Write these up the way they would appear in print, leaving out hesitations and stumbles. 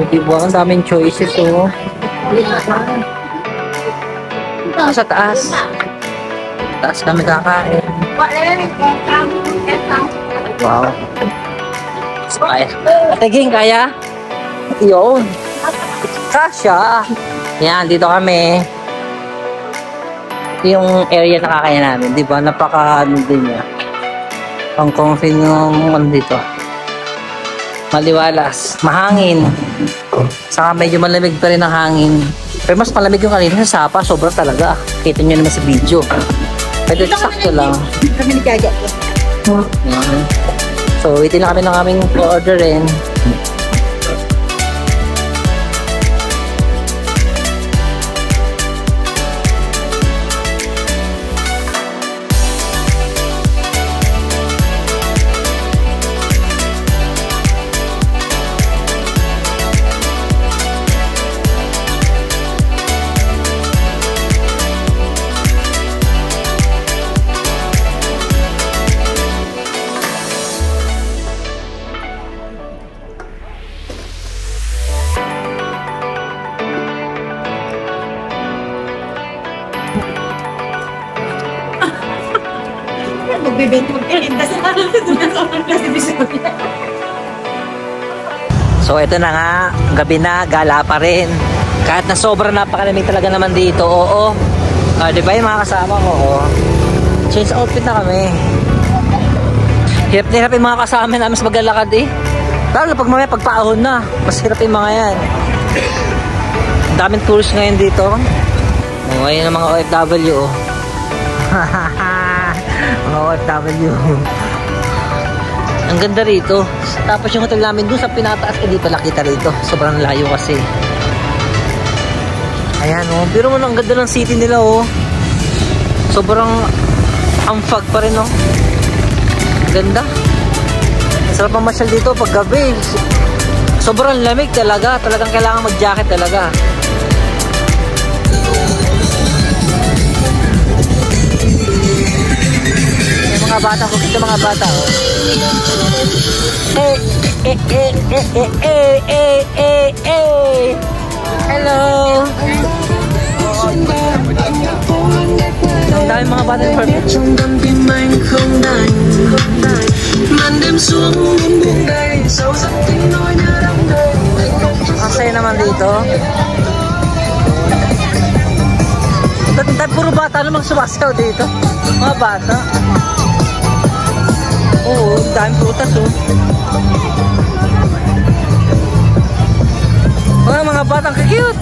diba? Ang daming choices, oh. Sa taas. Taas kami kakain. Wow. Kaya. Ate Ging, kaya? Yun. Kasha. Yan, dito kami. Ito yung area na kakain namin. Diba? Napaka-ano din niya. Ang comfy ng ano dito. Maliwalas. Mahangin. Saka medyo malamig pa rin ang hangin. Pero mas malamig yung kanina sa Sapa. Sobra talaga. Kita nyo naman sa video. Pero sakto lang. Kami nagkagat. So, waitin na kami ng aming orderin. So ito na nga, gabi na, gala pa rin. Kahit na sobrang napakalamig talaga naman dito, oo. Di ba yung mga kasama ko, oo. Change outfit na kami. Hirap na hirap yung mga kasama namin mas maglalakad eh. Lalo pag mamaya pagpaahon na, mas hirap yung mga yan. Daming tourists ngayon dito. Ngayon ang mga OFW, oh. Mga OFW. Ang ganda rito. Tapos yung hotel namin doon sa pinataas, hindi pala kita rito. Sobrang layo kasi. Ayan, oh. Pero mo ang ganda ng city nila, oh. Sobrang amfag pa rin, oh. Ganda. Sarap ang masyal dito pag gabi. Sobrang lamig talaga. Talagang kailangan mag-jacket talaga. Mga bata ko, kita mga bata, oh. Hello. Ang dami mga bata yung perfect. Ang saya naman dito. Puro bata naman sumasayaw dito. Mga bata. Oo, daming prutas, oh. Oh, mga batang cute.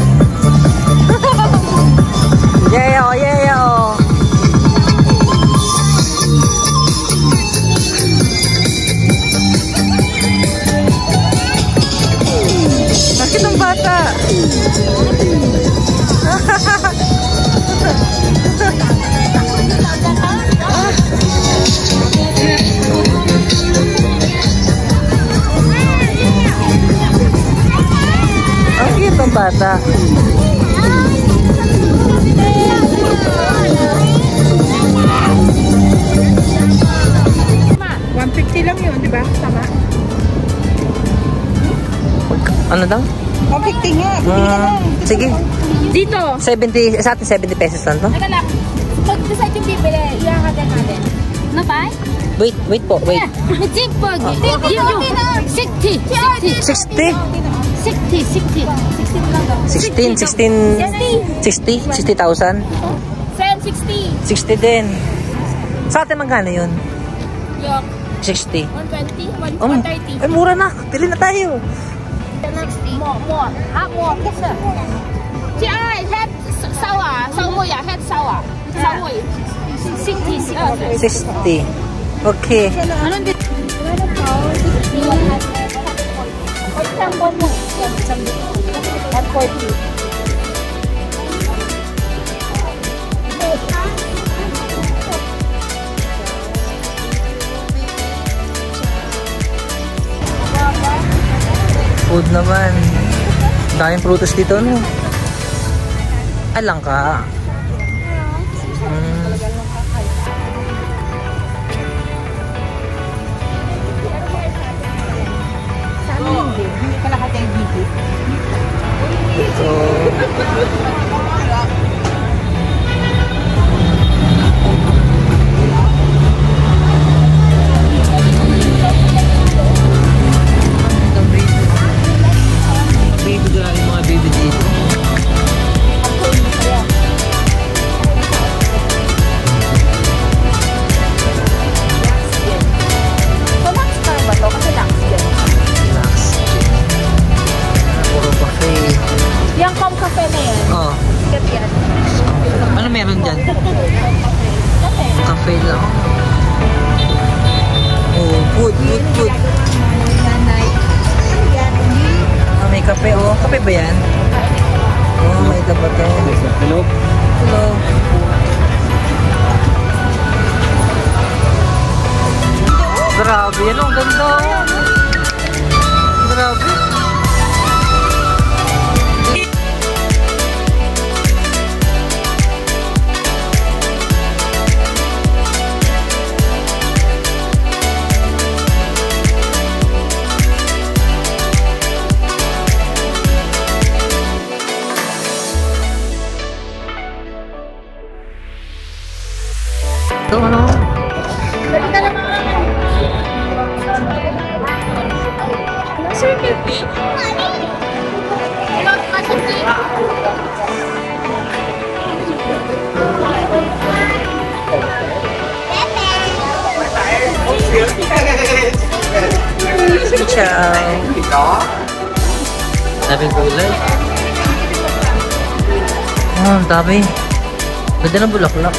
Yeah, oh, yeah, oh. Bakit ang bata? Ang cute ang bata. $150 lang yun, di ba? Tama. Ano daw? $150 nga. Sige. Dito. 70, sa atin 70 pesos lang to. Teka lang. Pag-decide yung bibili, iyahatin natin. Nabay? Wait po, wait. Legit po. 60. 60? 60,000? Send 60. 60 din. Sa atin magkano yun? Yok. 60. 120, 130. Ay, mura na. Pili na tayo. 60. More. More. Kasi. Chị ơi, hết sao à? Sao mua à? Hết sao à? Sao mua? 60. 60. Okay. Ano din? Food naman. Daming prutas dito, no? Alang ka. Hindi ka lahat yung bibig. Shopee ba yan? Oh, may iba ba to? Hello? Hello. Grabe, yan ang ganda. Grabe. Ito ano? Ciao. Daming gulay. Oh, ang dami. Ganda ng bulaklak.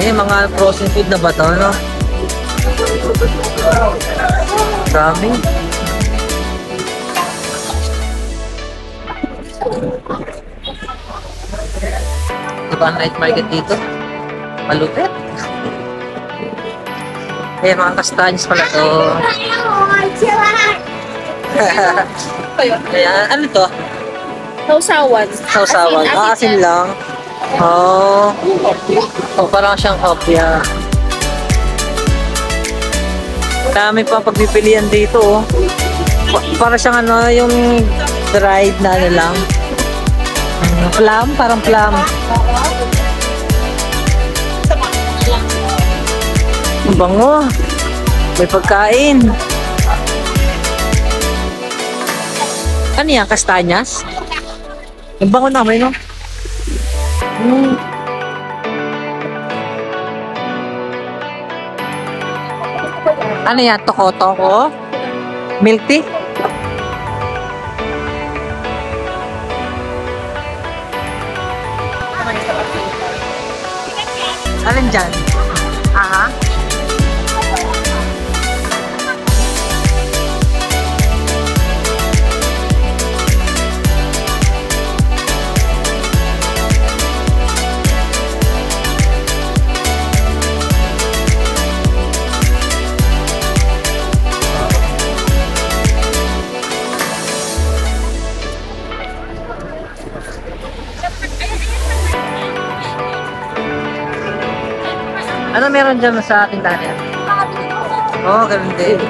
Eh, mga frozen food na ba ito, no? Dami. Diba ang night market dito? Malupit. Eh, mga kastanyos pala to. Ayan, ano to? Sausawan. Sausawan. Asin lang. Oh. Oh, parang siyang hopya. Dami pa pagpipilian dito, oh. Para siyang ano, yung dried na ano lang. Plum, parang plum. Ang bango. May pagkain. Ano yan? Kastanyas? Ang bango namin, no? Ano yan? Toko-toko? Milk tea? Alin dyan? Aha. Ano meron dyan sa tindahan yan? Oo, ganun din.